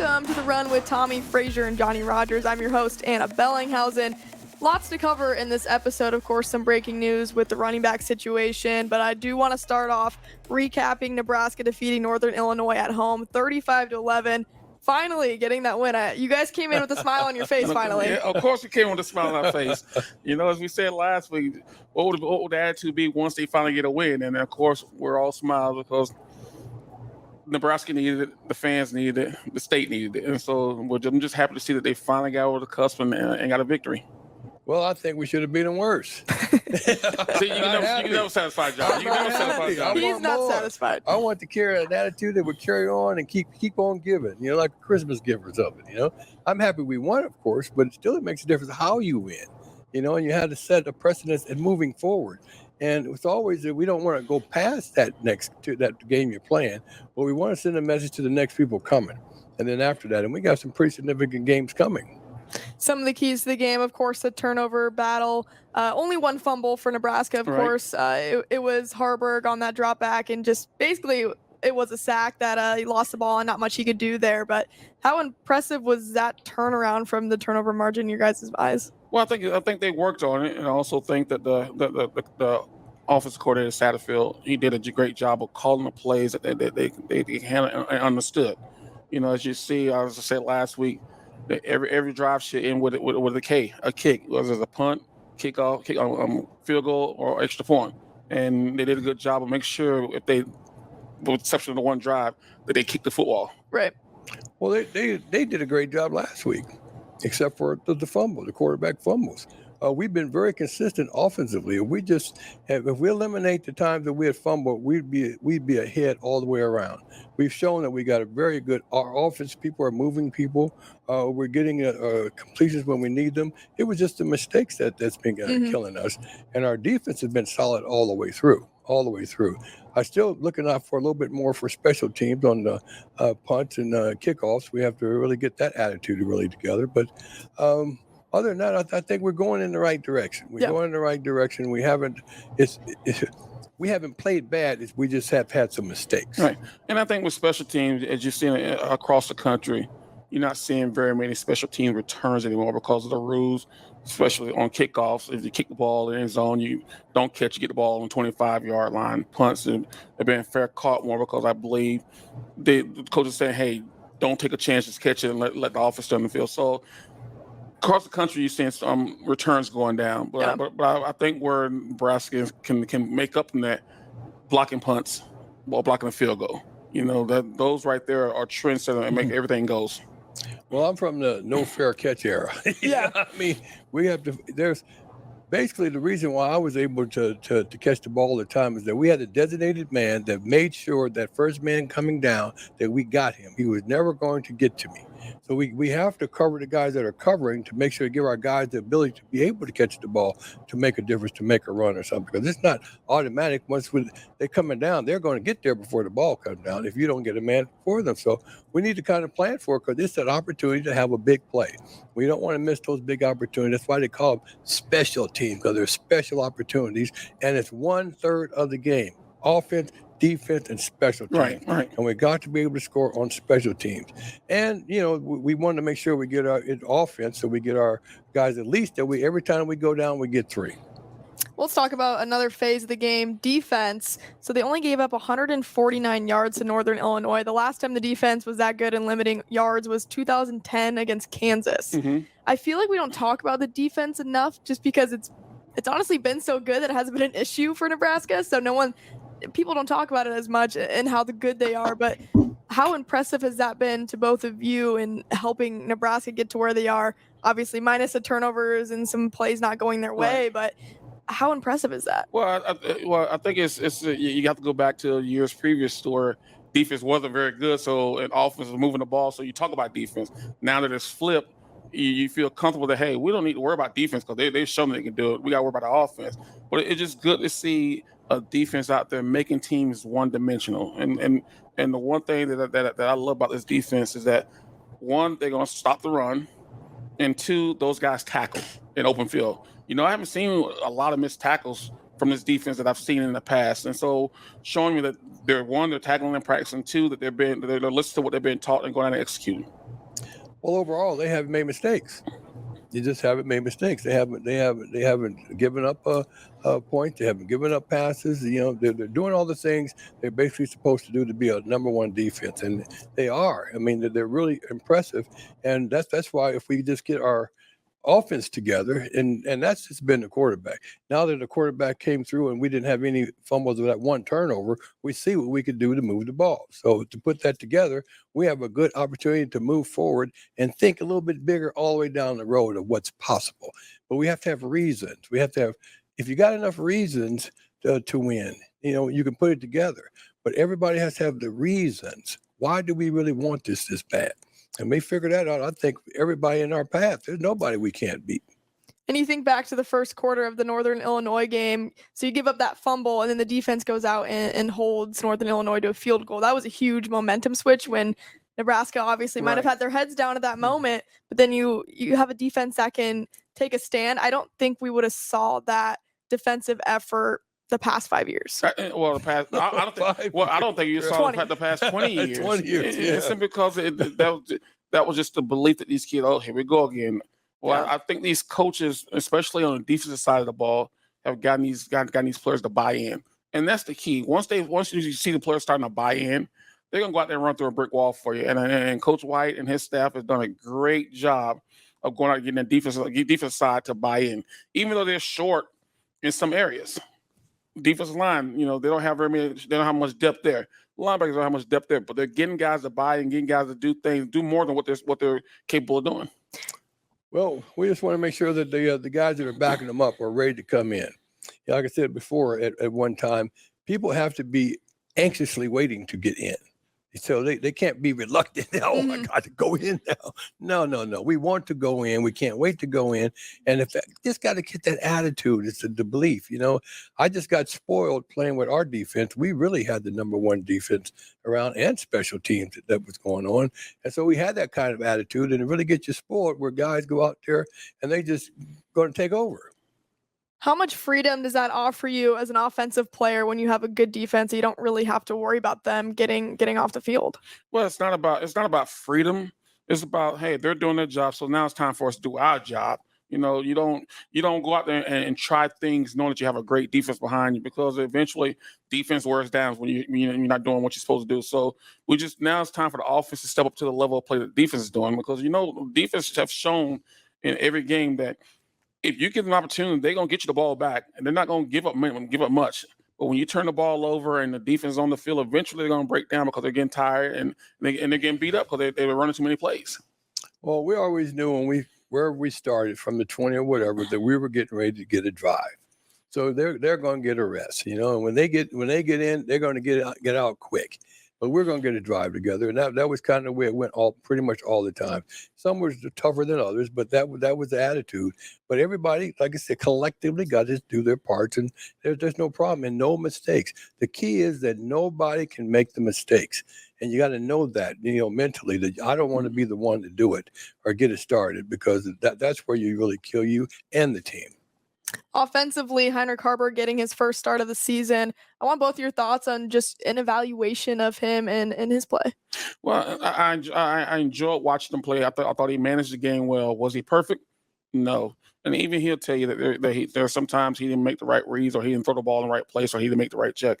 Welcome to The Run with Tommie Frazier and Johnny Rodgers. I'm your host, Anna Bellinghausen. Lots to cover in this episode. Of course, some breaking news with the running back situation, but I do want to start off recapping Nebraska defeating Northern Illinois at home, 35-11. Finally getting that win. You guys came in with a smile on your face, finally. Yeah, of course we came with a smile on our face. As we said last week, what would the attitude be once they finally get a win? And, of course, we're all smiles because Nebraska needed it, the fans needed it, the state needed it. And so I'm just happy to see that they finally got over the cusp and got a victory. Well, I think we should have beat them worse. See, you can never satisfy John. You can never satisfy John. He's not satisfied. I want to carry an attitude that would carry on and keep on giving, like a Christmas gift or something, I'm happy we won, of course, but still it makes a difference how you win, and you had to set a precedence in moving forward. And it's always that we don't want to go past that game you're playing, but we want to send a message to the next people coming. And then after that, and we got some pretty significant games coming. Some of the keys to the game, of course, the turnover battle. Only one fumble for Nebraska, of course. It was Harburg on that drop back, and just basically it was a sack that he lost the ball and not much he could do there. But how impressive was that turnaround from the turnover margin in your guys' eyes? Well, I think they worked on it, and I also think that the offensive coordinator Satterfield, he did a great job of calling the plays that they handled and understood. As you see, as I said last week, that every drive should end with a kick, whether it's a punt, kickoff, field goal, or extra point. And they did a good job of making sure, if they, with the exception of the one drive, that they kicked the football. Right. Well, they did a great job last week, except for the fumble, the quarterback fumbles. We've been very consistent offensively. If we eliminate the times that we had fumbled, we'd be ahead all the way around. We've shown that we got a very good. Our offense people are moving people. We're getting completions when we need them. It was just the mistakes that's been killing us, and our defense has been solid all the way through. I'm still looking out for a little bit more for special teams on the punts and kickoffs. We have to really get that attitude really together, but. Other than that, I think we're going in the right direction. Going in the right direction. We haven't played bad. We just have had some mistakes. Right. And I think with special teams, as you've seen across the country, you're not seeing very many special team returns anymore because of the rules, especially on kickoffs. If you kick the ball in the end zone, you don't catch, you get the ball on the 25-yard line. Punts have been fair caught more because I believe the coach is saying, hey, don't take a chance, just catch it and let the offense stay on the field. So across the country, you're seeing some returns going down, but I think where Nebraska can make up in that, blocking punts while blocking a field goal. That those right there are trendsetters and make everything goes. Well, I'm from the no fair catch era. We have to. There's basically the reason why I was able to catch the ball all the time is that we had a designated man that made sure that first man coming down that we got him. He was never going to get to me. So we have to cover the guys that are covering to make sure to give our guys the ability to be able to catch the ball, to make a difference, to make a run or something. Because it's not automatic. Once they're coming down, they're going to get there before the ball comes down if you don't get a man for them. So we need to kind of plan for it because it's an opportunity to have a big play. We don't want to miss those big opportunities. That's why they call them special teams, because they're special opportunities, and it's 1/3 of the game. Offense, defense, and special teams. Right. And we got to be able to score on special teams. And, we want to make sure we get our offense so we get our guys at least that every time we go down, we get 3. Let's talk about another phase of the game, defense. So they only gave up 149 yards to Northern Illinois. The last time the defense was that good in limiting yards was 2010 against Kansas. Mm-hmm. I feel like we don't talk about the defense enough just because it's honestly been so good that it hasn't been an issue for Nebraska. So people don't talk about it as much and how good they are, but how impressive has that been to both of you in helping Nebraska get to where they are? Obviously, minus the turnovers and some plays not going their way, but how impressive is that? Well, I think it's you have to go back to years previous where defense wasn't very good, so and offense was moving the ball. So you talk about defense. Now that it's flipped, you feel comfortable that, hey, we don't need to worry about defense because they've shown they can do it. We got to worry about the offense. But it's just good to see a defense out there making teams one-dimensional. And the one thing that I love about this defense is that, one, they're going to stop the run, and two, those guys tackle in open field. I haven't seen a lot of missed tackles from this defense that I've seen in the past. And so showing me that they're tackling in practice, and two, that they're listening to what they're being taught and going out and executing. Well, overall, they haven't made mistakes. You just haven't made mistakes. They haven't given up a point. They haven't given up passes. They're doing all the things they're basically supposed to do to be a number one defense, and they are. I mean, they're really impressive, and that's why if we just get our offense together, and that's just been the quarterback. Now that the quarterback came through and we didn't have any fumbles with that one turnover, we see what we could do to move the ball. So to put that together, we have a good opportunity to move forward and think a little bit bigger all the way down the road of what's possible. But we have to have reasons. We have to have, if you got enough reasons to win, you can put it together. But everybody has to have the reasons. Why do we really want this bad? And we figure that out. I think everybody in our path, there's nobody we can't beat. And you think back to the first quarter of the Northern Illinois game. So you give up that fumble, and then the defense goes out and holds Northern Illinois to a field goal. That was a huge momentum switch when Nebraska obviously might have had their heads down at that moment. But then you have a defense that can take a stand. I don't think we would have saw that defensive effort the past 5 years. I don't think you saw the past 20 years. 20 years. It's simply because that was just the belief that these kids, here we go again. Well, I think these coaches, especially on the defensive side of the ball, have gotten these players to buy in, and that's the key. Once you see the players starting to buy in, they're gonna go out there and run through a brick wall for you. And Coach White and his staff has done a great job of going out and getting the defensive side to buy in, even though they're short in some areas. Defensive line, they don't have much depth there. Linebackers don't have much depth there, but they're getting guys to buy and getting guys to do more than what they're capable of doing. Well, we just want to make sure that the guys that are backing them up are ready to come in. Like I said before, at one time, people have to be anxiously waiting to get in. So they can't be reluctant. Oh, my God, to go in now. No. We want to go in. We can't wait to go in. And just got to get that attitude. It's the belief. I just got spoiled playing with our defense. We really had the number one defense around and special teams that was going on. And so we had that kind of attitude, and it really gets you spoiled where guys go out there and they just going to take over. How much freedom does that offer you as an offensive player when you have a good defense? You don't really have to worry about them getting off the field. Well, it's not about freedom. It's about, hey, they're doing their job, so now it's time for us to do our job. You don't go out there and try things knowing that you have a great defense behind you, because eventually defense wears down when you're not doing what you're supposed to do. So now it's time for the offense to step up to the level of play that defense is doing, because defense have shown in every game that if you give them an opportunity, they're going to get you the ball back, and they're not going to give up much. But when you turn the ball over and the defense is on the field, eventually they're going to break down because they're getting tired and they're getting beat up because they were running too many plays. Well, we always knew wherever we started from the 20 or whatever, that we were getting ready to get a drive. So they're going to get a rest, and when they get in, they're going to get out quick. But we're going to get a drive together, and that was kind of the way it went pretty much all the time. Some was tougher than others, but that was the attitude. But everybody, like I said, collectively got to do their parts, and there's no problem and no mistakes. The key is that nobody can make the mistakes, and you got to know that, mentally, that I don't want to be the one to do it or get it started, because that's where you really kill you and the team. Offensively, Heinrich Haarberg getting his first start of the season. I want both your thoughts on just an evaluation of him and his play. Well, I enjoyed watching him play. I thought he managed the game well. Was he perfect? No. And even he'll tell you that there are sometimes he didn't make the right reads, or he didn't throw the ball in the right place, or he didn't make the right check.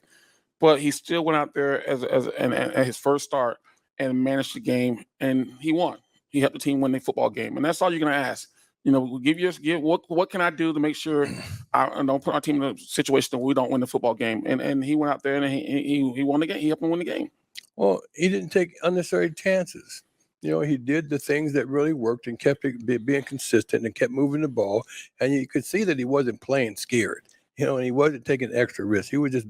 But he still went out there at his first start and managed the game, and he won. He helped the team win the football game, and that's all you're going to ask. What can I do to make sure I don't put our team in a situation that we don't win the football game? And he went out there and he won the game. He helped him win the game. Well, he didn't take unnecessary chances. He did the things that really worked and kept being consistent and kept moving the ball. And you could see that he wasn't playing scared. And he wasn't taking extra risks. He was just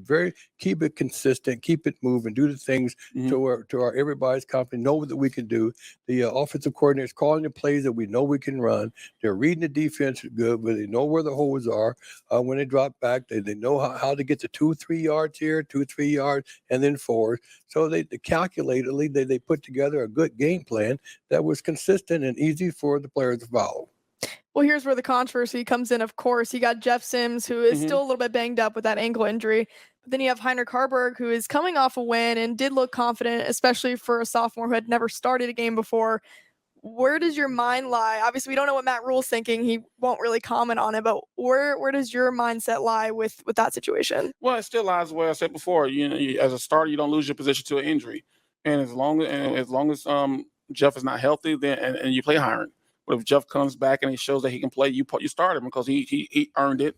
keep it consistent, keep it moving, do the things to our everybody's confident, know that we can do. The offensive coordinators calling the plays that we know we can run. They're reading the defense good, but they know where the holes are. When they drop back, they know how to get to 2-3 yards here, 2-3 yards, and then forward. So they calculatedly, they put together a good game plan that was consistent and easy for the players to follow. Well, here's where the controversy comes in, of course. You got Jeff Sims, who is still a little bit banged up with that ankle injury. But then you have Heinrich Haarberg, who is coming off a win and did look confident, especially for a sophomore who had never started a game before. where does your mind lie? Obviously, we don't know what Matt Rule's thinking. He won't really comment on it, but where does your mindset lie with that situation? Well, it still lies where I said before. As a starter, you don't lose your position to an injury, and as long as Jeff is not healthy, then and you play Hiron. But if Jeff comes back and he shows that he can play, you start him because he earned it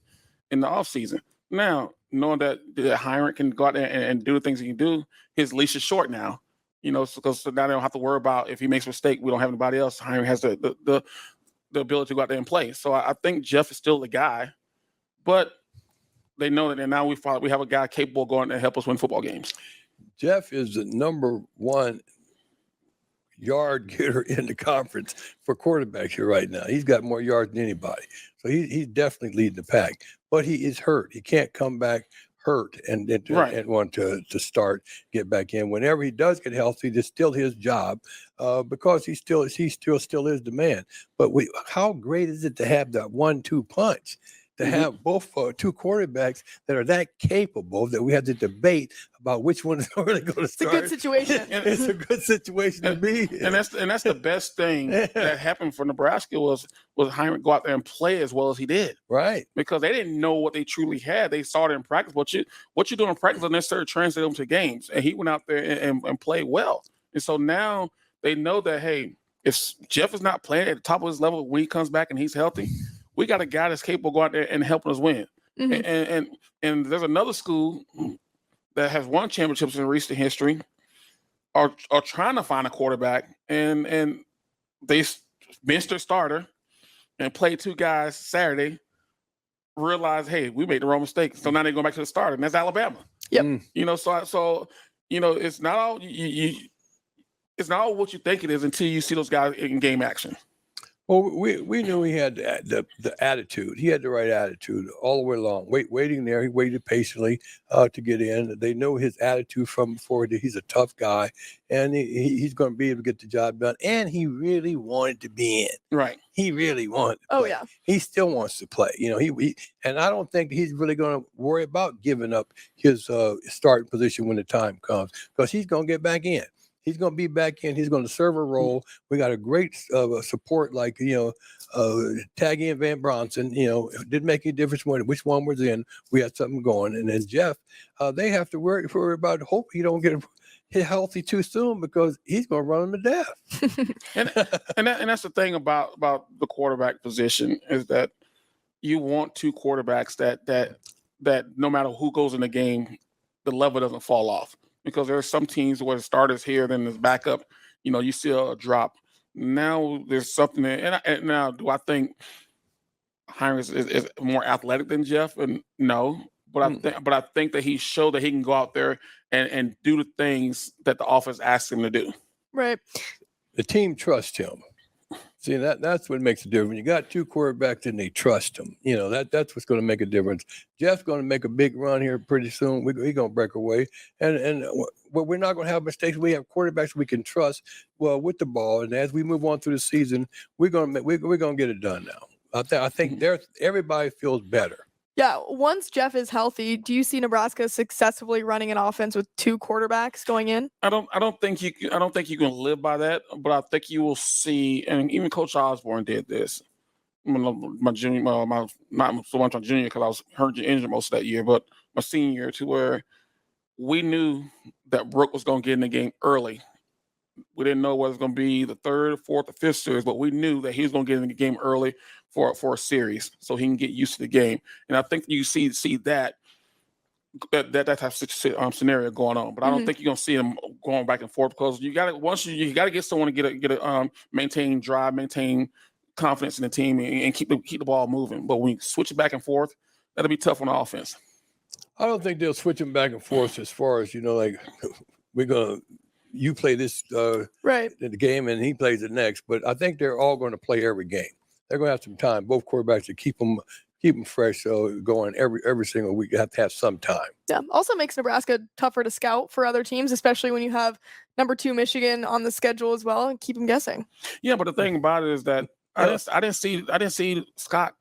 in the offseason. Now, knowing that Hiron can go out there and do the things he can do, his leash is short now. Because now they don't have to worry about if he makes a mistake, we don't have anybody else. Hiron has the ability to go out there and play. So I think Jeff is still the guy, but they know that, and now we have a guy capable of going to help us win football games. Jeff is the number one yard getter in the conference for quarterbacks here right now. He's got more yards than anybody. So he's definitely leading the pack. But he is hurt. He can't come back hurt and want to start, get back in. Whenever he does get healthy, it's still his job because he still is the man. But how great is it to have that 1-2 punch? To have both two quarterbacks that are that capable that we have to debate about which one is really going to start. It's a good situation. It's a good situation to be. And that's the best thing that happened for Nebraska was Hiron go out there and play as well as he did. Right. Because they didn't know what they truly had. They saw it in practice. What you do in practice doesn't necessarily translate them to games. And he went out there and played well. And so now they know that, hey, if Jeff is not playing at the top of his level when he comes back and he's healthy, we got a guy that's capable of going out there and helping us win. Mm-hmm. And there's another school that has won championships in recent history are trying to find a quarterback, and they benched their starter and played two guys Saturday, realized, hey, we made the wrong mistake. So now they're going back to the starter, and that's Alabama. Yep. So it's not all it's not all what you think it is until you see those guys in game action. Well, we knew he had the attitude. He had the right attitude all the way along. Waiting there, he waited patiently to get in. They know his attitude from before. He's a tough guy, and he's going to be able to get the job done. And he really wanted to be in. Right. He really wanted to play. Oh, yeah. He still wants to play. And I don't think he's really going to worry about giving up his starting position when the time comes because he's going to get back in. He's going to be back in. He's going to serve a role. We got a great support like, Taggy and Van Bronson, it didn't make any difference which one was in. We had something going. And then Jeff, they have to worry about hope he don't get healthy too soon because he's going to run them to death. and that's the thing about the quarterback position is that you want two quarterbacks that no matter who goes in the game, the level doesn't fall off. Because there are some teams where the starter's here, then the backup, you see a drop. Now there's something there. And now, do I think Hiron is more athletic than Jeff? And no, but I think that he showed that he can go out there and do the things that the offense asks him to do. Right. The team trusts him. See, that's what makes a difference. You got two quarterbacks and they trust him. That's what's going to make a difference. Jeff's going to make a big run here pretty soon. He's going to break away. And we're not going to have mistakes. We have quarterbacks we can trust with the ball. And as we move on through the season, we're going to get it done now. I think everybody feels better. Yeah, once Jeff is healthy, do you see Nebraska successfully running an offense with two quarterbacks going in? I don't think you can live by that, but I think you will see, and even Coach Osborne did this. My junior, not so much my junior because I was hurt and injured most of that year, but my senior year to where we knew that Brooke was going to get in the game early. We didn't know whether it was going to be the third, fourth, or fifth series, but we knew that he was going to get in the game early for a series so he can get used to the game. And I think you see that type of scenario going on. But I don't think you're going to see him going back and forth because you got to get someone to get a maintain drive, maintain confidence in the team and keep the ball moving. But when you switch it back and forth, that'll be tough on the offense. I don't think they'll switch him back and forth as far as, you play this right in the game and he plays it next. But I think they're all going to play every game. They're going to have some time, both quarterbacks, to keep them fresh, going every single week. You have to have some time. Yeah. Also makes Nebraska tougher to scout for other teams, especially when you have number 2 Michigan on the schedule as well, and keep them guessing. Yeah, but the thing about it is that I didn't see Scott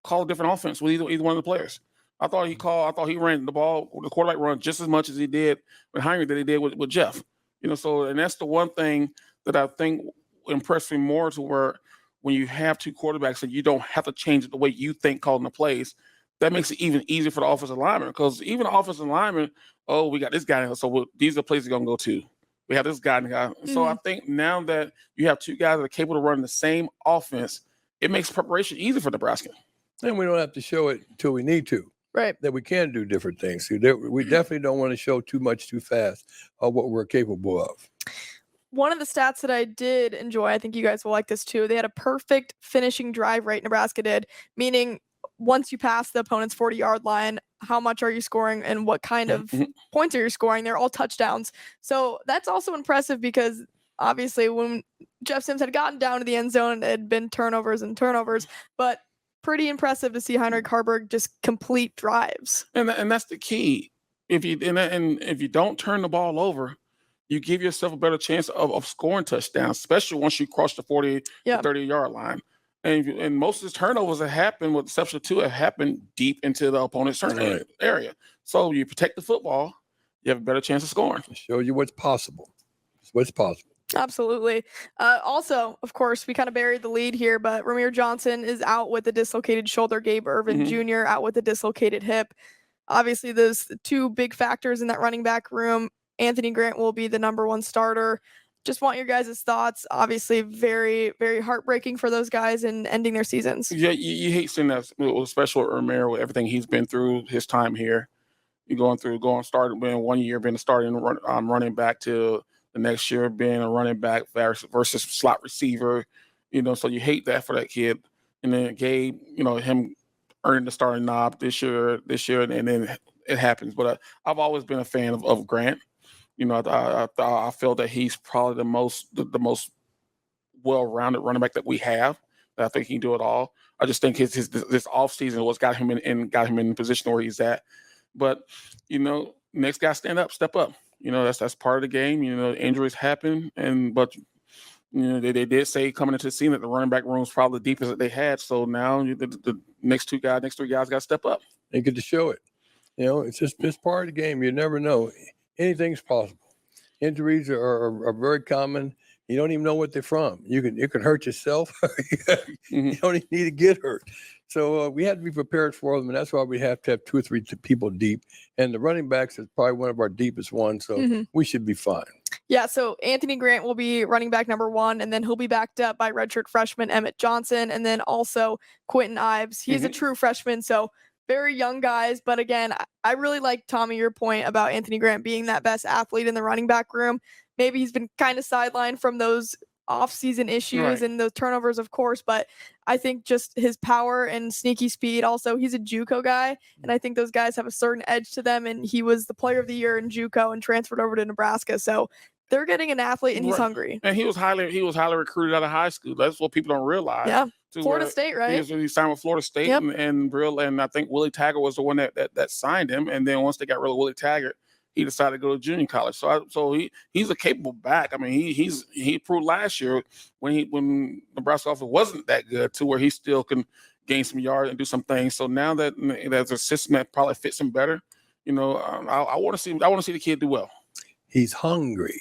call a different offense with either one of the players. I thought he ran the quarterback run just as much as he did with Hiron that he did with Jeff. And that's the one thing that I think impressed me more to where when you have two quarterbacks and you don't have to change it the way you think calling the plays, that makes it even easier for the offensive lineman. Because even the offensive lineman, oh, we got this guy, so these are the places we're going to go to. We have this guy and the guy. So I think now that you have two guys that are capable of running the same offense, it makes preparation easier for Nebraska. And we don't have to show it until we need to. Right. That we can do different things. We definitely don't want to show too much too fast of what we're capable of. One of the stats that I did enjoy, I think you guys will like this too, they had a perfect finishing drive rate, Nebraska did, meaning once you pass the opponent's 40-yard line, how much are you scoring and what kind of points are you scoring? They're all touchdowns. So that's also impressive because obviously when Jeff Sims had gotten down to the end zone, it had been turnovers, but pretty impressive to see Heinrich Harburg just complete drives. And that's the key. If you don't turn the ball over, you give yourself a better chance of scoring touchdowns, especially once you cross the 40 to 30-yard line. And most of the turnovers that happen, with the exception of two, have happened deep into the opponent's area. So you protect the football, you have a better chance of scoring. It shows you what's possible. It's what's possible. Absolutely. Also, of course, we kind of buried the lead here, but Ramir Johnson is out with a dislocated shoulder. Gabe Irvin Jr. out with a dislocated hip. Obviously, those two big factors in that running back room. Anthony Grant will be the number one starter. Just want your guys' thoughts. Obviously, very, very heartbreaking for those guys in ending their seasons. Yeah, you hate seeing that, especially with Romero, with everything he's been through his time here. You're starting being 1 year being a starting running back to the next year being a running back versus slot receiver. So you hate that for that kid. And then Gabe, him earning the starting knob this year, and then it happens. But I've always been a fan of Grant. I feel that he's probably the most well-rounded running back that we have. I think he can do it all. I just think this offseason was got him in the position where he's at. But next guy step up. That's part of the game. Injuries happen, but they did say coming into the season that the running back room is probably the deepest that they had. So now the next three guys got to step up. They get to show it. It's part of the game. You never know. Anything's possible. Injuries are very common. You don't even know what they're from. You can hurt yourself. You don't even need to get hurt. So we have to be prepared for them, and that's why we have to have 2 or 3 people deep. And the running backs is probably one of our deepest ones, so we should be fine. Yeah, so Anthony Grant will be running back number 1, and then he'll be backed up by redshirt freshman Emmett Johnson, and then also Quentin Ives. He's a true freshman, so very young guys, but again, I really like, Tommie, your point about Anthony Grant being that best athlete in the running back room. Maybe he's been kind of sidelined from those off-season issues and those turnovers, of course, but I think just his power and sneaky speed. Also, he's a JUCO guy, and I think those guys have a certain edge to them, and he was the player of the year in JUCO and transferred over to Nebraska, so they're getting an athlete, and he's hungry. And he was highly recruited out of high school. That's what people don't realize. Yeah. Florida State, right? He signed with Florida State, and I think Willie Taggart was the one that signed him. And then once they got rid of Willie Taggart, he decided to go to junior college. So he's a capable back. I mean, he proved last year when Nebraska offense wasn't that good to where he still can gain some yards and do some things. So now that there's a system that probably fits him better, I want to see the kid do well. He's hungry.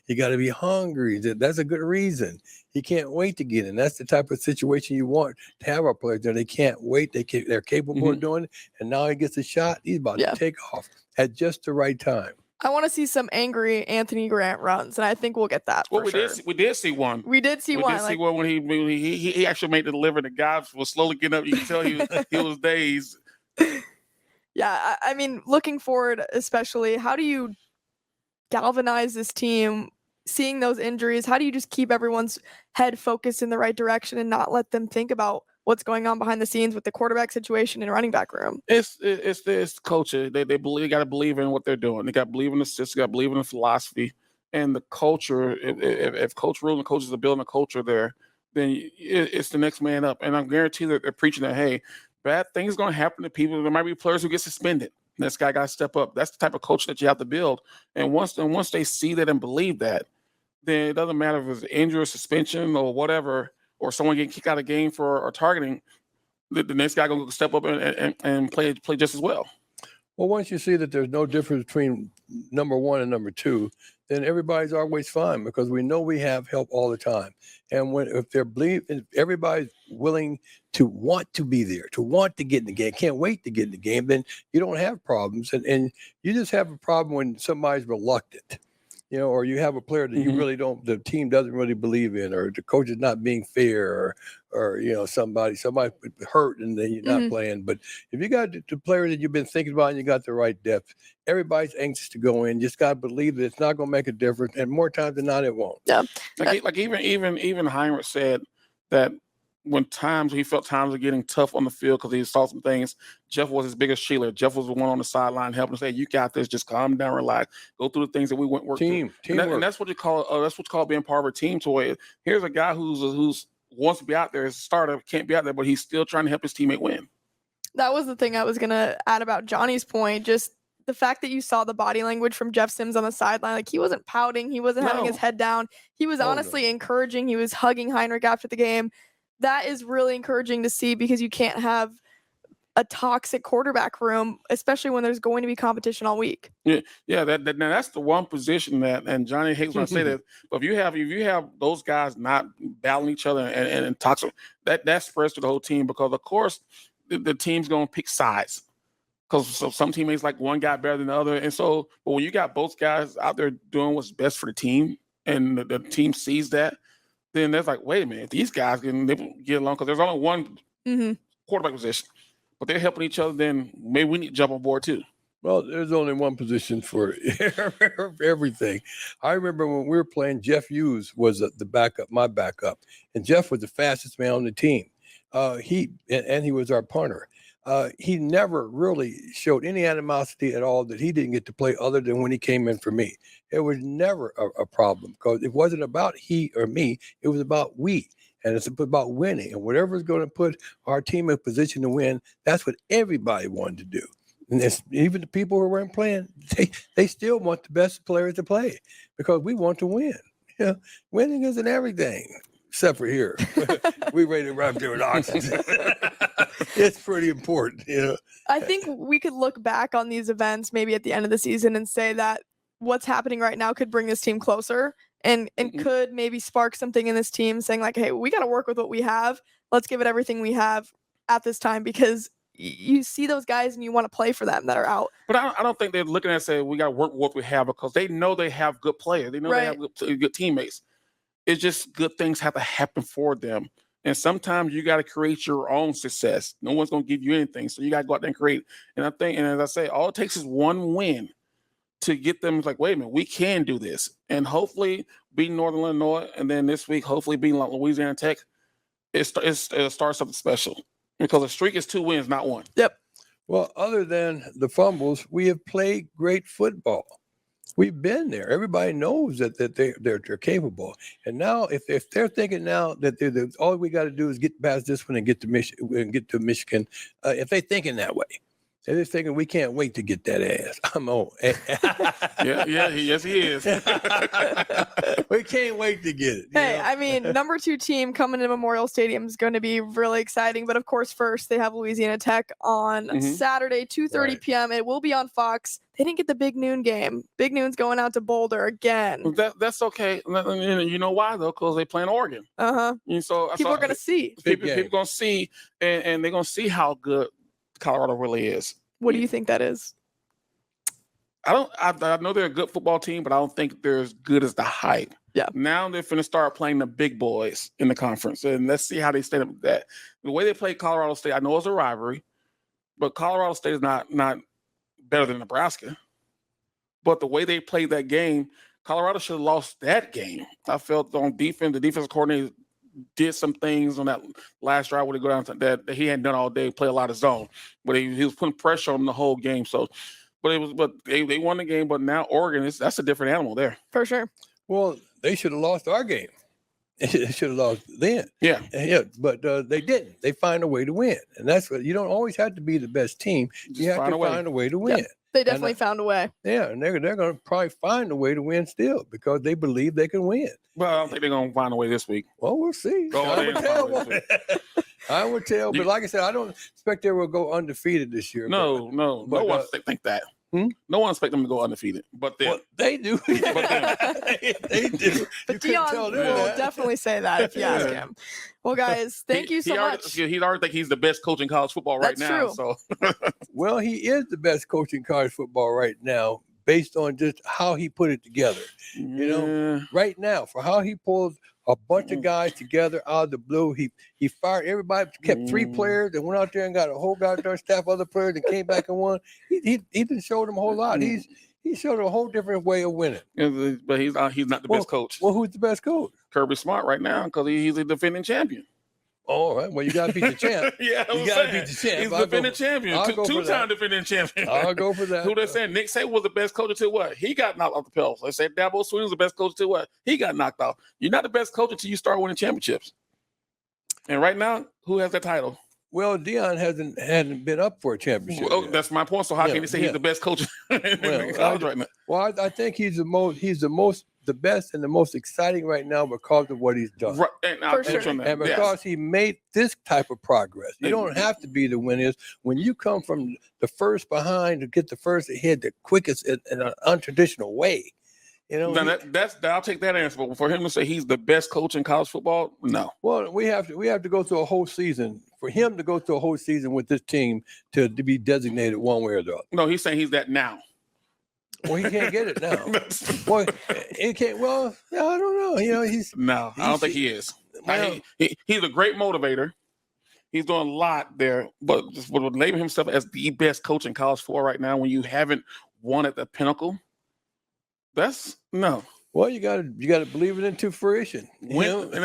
You got to be hungry. That's a good reason. He can't wait to get in. That's the type of situation you want to have our players there. They can't wait. They're capable of doing it. And now he gets a shot. He's about to take off at just the right time. I want to see some angry Anthony Grant runs, and I think we'll get that. We did see one. We did see one. We did see one when he actually made the delivery. The guy was slowly getting up. You can tell he was dazed. Yeah, I mean, looking forward, especially, how do you galvanize this team, seeing those injuries? How do you just keep everyone's head focused in the right direction and not let them think about what's going on behind the scenes with the quarterback situation and running back room? It's the culture. They got to believe in what they're doing. They got to believe in the system. Got to believe in the philosophy and the culture. If Coach Rule and the coaches are building a culture there, then it's the next man up. And I'm guaranteed that they're preaching that, hey, bad things going to happen to people. There might be players who get suspended. This guy got to step up. That's the type of coach that you have to build. And once they see that and believe that, then it doesn't matter if it's injury or suspension or whatever, or someone getting kicked out of the game for targeting. The next guy going to step up and play just as well. Well, once you see that there's no difference between number one and number two, then everybody's always fine because we know we have help all the time. And if everybody's willing to want to be there, to want to get in the game, can't wait to get in the game, then you don't have problems. And you just have a problem when somebody's reluctant. Or you have a player that you really the team doesn't really believe in, or the coach is not being fair, or somebody hurt and then you're not playing. But if you got the player that you've been thinking about and you got the right depth, everybody's anxious to go in. Just got to believe that it's not going to make a difference, and more times than not, it won't. Yeah, like even Heinrich said that when he felt times were getting tough on the field because he saw some things, Jeff was his biggest cheerleader. Jeff was the one on the sideline helping him say, "You got this. Just calm down, relax, go through the things that we went work teamwork. And that's what you call being part of a team. To where here's a guy who's wants to be out there as a starter, can't be out there, but he's still trying to help his teammate win. That was the thing I was gonna add about Johnny's point. Just the fact that you saw the body language from Jeff Sims on the sideline, like he wasn't pouting, he wasn't having his head down, he was honestly encouraging. He was hugging Heinrich after the game. That is really encouraging to see because you can't have a toxic quarterback room, especially when there's going to be competition all week. Yeah. That's the one position that, and Johnny hates when I say that, but if you have those guys not battling each other and toxic, that spreads to the whole team because of course the team's going to pick sides because some teammates like one guy better than the other, and so but when you got both guys out there doing what's best for the team and the team sees that. Then there's like, wait a minute, these guys can get along because there's only one quarterback position, but they're helping each other. Then maybe we need to jump on board too. Well, there's only one position for everything. I remember when we were playing, Jeff Hughes was the backup, my backup, and Jeff was the fastest man on the team. He was our punter. He never really showed any animosity at all that he didn't get to play other than when he came in for me. It was never a problem because it wasn't about he or me. It was about we. And it's about winning. And whatever's going to put our team in position to win, that's what everybody wanted to do. And even the people who weren't playing, they still want the best players to play because we want to win. Winning isn't everything, except for here. We ready to run there with oxygen. It's pretty important, I think we could look back on these events maybe at the end of the season and say that what's happening right now could bring this team closer and could maybe spark something in this team saying like, hey, we got to work with what we have. Let's give it everything we have at this time because you see those guys and you want to play for them that are out. But I don't think they're looking at saying we got to work with what we have because they know they have good players. They know they have good teammates. It's just good things have to happen for them. And sometimes you got to create your own success. No one's going to give you anything. So you got to go out there and create. And I think, and as I say, all it takes is one win to get them like, wait a minute, we can do this. And hopefully beating Northern Illinois, and then this week, hopefully beating Louisiana Tech, it starts something special. Because the streak is 2 wins, not 1. Yep. Well, other than the fumbles, we have played great football. We've been there. Everybody knows that they're capable. And now, if they're thinking now that all we got to do is get past this one and get to Michigan, if they're thinking that way, they're just thinking we can't wait to get that ass. I'm old. Yes, he is. We can't wait to get it. Hey, I mean, number 2 team coming to Memorial Stadium is going to be really exciting. But of course, first they have Louisiana Tech on Saturday, 2:30 p.m. It will be on Fox. They didn't get the big noon game. Big noon's going out to Boulder again. That's okay. You know why though? Because they play in Oregon. And so people are going to see. People going to see, and they're going to see how good Colorado really is. What do you think that is? I know they're a good football team, but I don't think they're as good as the hype. Yeah. Now they're finna start playing the big boys in the conference, and let's see how they stand up with that. The way they play Colorado State, I know it's a rivalry, but Colorado State is not better than Nebraska. But the way they played that game, Colorado should have lost that game. I felt on defense, the defensive coordinator did some things on that last drive where they go down to that he hadn't done all day, play a lot of zone, but he was putting pressure on them the whole game. So, but they won the game. But now Oregon that's a different animal there for sure. Well, they should have lost our game. They should have lost then. Yeah. But they didn't. They find a way to win, and that's what you don't always have to be the best team. You have to find a way to win. Yeah. They definitely found a way. Yeah, and they're going to probably find a way to win still because they believe they can win. Well, I don't think they're going to find a way this week. Well, we'll see. I would tell, but like I said, I don't expect they will go undefeated this year. No one think that. No one expects them to go undefeated, but them. Well, they do. But them. They do. But Dion will definitely say that if you ask him. Well, guys, thank you so much. He already think he's the best coach in college football right now. True. So, well, he is the best coach in college football right now, based on just how he put it together. You know, right now, for how he pulled a bunch of guys together out of the blue. He fired everybody, kept 3 players, and went out there and got a whole goddamn staff of other players and came back and won. He didn't show them a whole lot. He showed a whole different way of winning. But he's not the best coach. Well, who's the best coach? Kirby Smart right now, because he's a defending champion. All right. Well, you got to beat the champ. Yeah, you got to beat the champ. He's the defending champion. Two-time defending champion. I'll go for that. Who they saying? Nick Saban was the best coach until what? He got knocked off the pedals. They said Dabo Swinney was the best coach until what? He got knocked off. You're not the best coach until you start winning championships. And right now, who has that title? Well, Dion hadn't been up for a championship. Well, that's my point. So how can you say he's the best coach in college right now? Well, I think he's the best and the most exciting right now because of what he's done. Right. And because he made this type of progress. You don't have to be the winners. When you come from the first behind to get the first ahead the quickest in an untraditional way. You know, I'll take that answer. But for him to say he's the best coach in college football, no. Well, we have to go through a whole season. For him to go through a whole season with this team to be designated one way or the other. No, he's saying he's that now. Well, he can't get it now. Well, he can't. Well, I don't know. You know, I don't think he is. Well, he's a great motivator. He's doing a lot there, but just would label himself as the best coach in college football right now when you haven't won at the pinnacle. That's no. Well, you got to believe it into fruition. He's gonna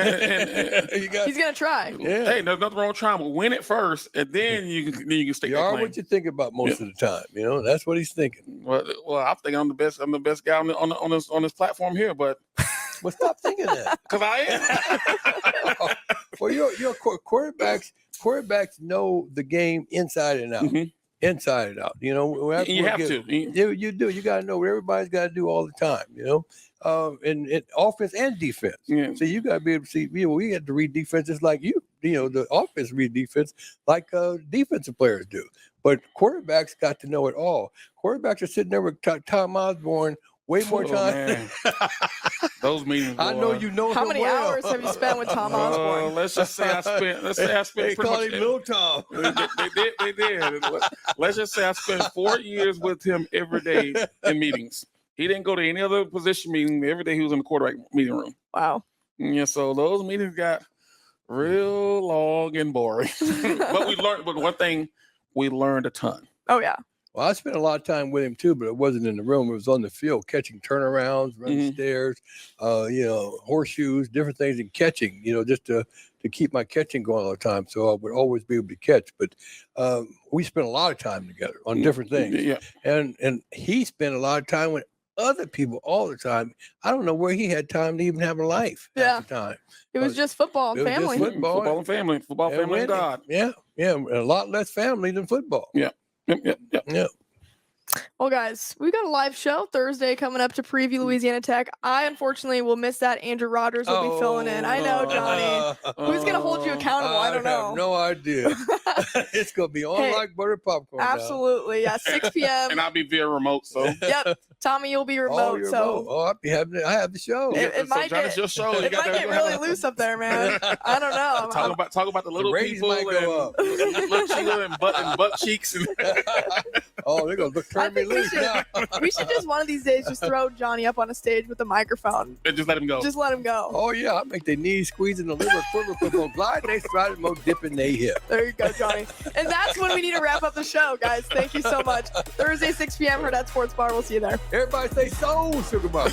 try. Yeah. Hey, there's nothing wrong with trying, but win it first, and then you can stick. You are what you think about most of the time. You know, that's what he's thinking. Well, I'm thinking I'm the best. I'm the best guy on this platform here, but. Well, stop thinking that. Because I am. Well, your quarterbacks know the game inside and out. Mm-hmm. Inside and out. You know, you have to. You do. You got to know what everybody's got to do all the time. You know. In offense and defense. Yeah. So you got to be able to see, we had to read defenses like the offense read defense like defensive players do. But quarterbacks got to know it all. Quarterbacks are sitting there with Tom Osborne way more time. Those meetings. I know you know how many hours have you spent with Tom Osborne? Let's say I spent. They call him Little Tom. They did. Let's just say I spent 4 years with him every day in meetings. He didn't go to any other position meeting. Every day he was in the quarterback meeting room. Wow. Yeah, so those meetings got real long and boring. But one thing, we learned a ton. Oh, yeah. Well, I spent a lot of time with him too, but it wasn't in the room. It was on the field, catching turnarounds, running stairs, horseshoes, different things, and catching, just to keep my catching going all the time. So I would always be able to catch. But we spent a lot of time together on different things. Yeah. And he spent a lot of time with other people all the time. I don't know where he had time to even have a life at the time. It was just football and family. Football and family. Football, family, and God. Yeah. Yeah. A lot less family than football. Yeah. Yep. Well, guys, we got a live show Thursday coming up to preview Louisiana Tech. I, unfortunately, will miss that. Andrew Rodgers will be filling in. I know, Johnny. Who's going to hold you accountable? I don't know. I have no idea. It's going to be on like butter popcorn. Absolutely. Now. Yeah, 6 p.m. And I'll be via remote, so. Yep. Tommie, you'll be remote. I'll be I have the show. It might get really loose up there, man. I don't know. Talk about the little people might go up. Little Sheila and butt cheeks. They're going to turn me loose now. We should just one of these days just throw Johnny up on a stage with a microphone. And just let him go. Just let him go. Oh, yeah. I make their knees squeeze and the liver quiver, put more glide, they stride, and more dip in their hip. There you go, Johnny. And that's when we need to wrap up the show, guys. Thank you so much. Thursday, 6 p.m., Hurrdat Sports Bar. We'll see you there. Everybody say so, Sugar Mom.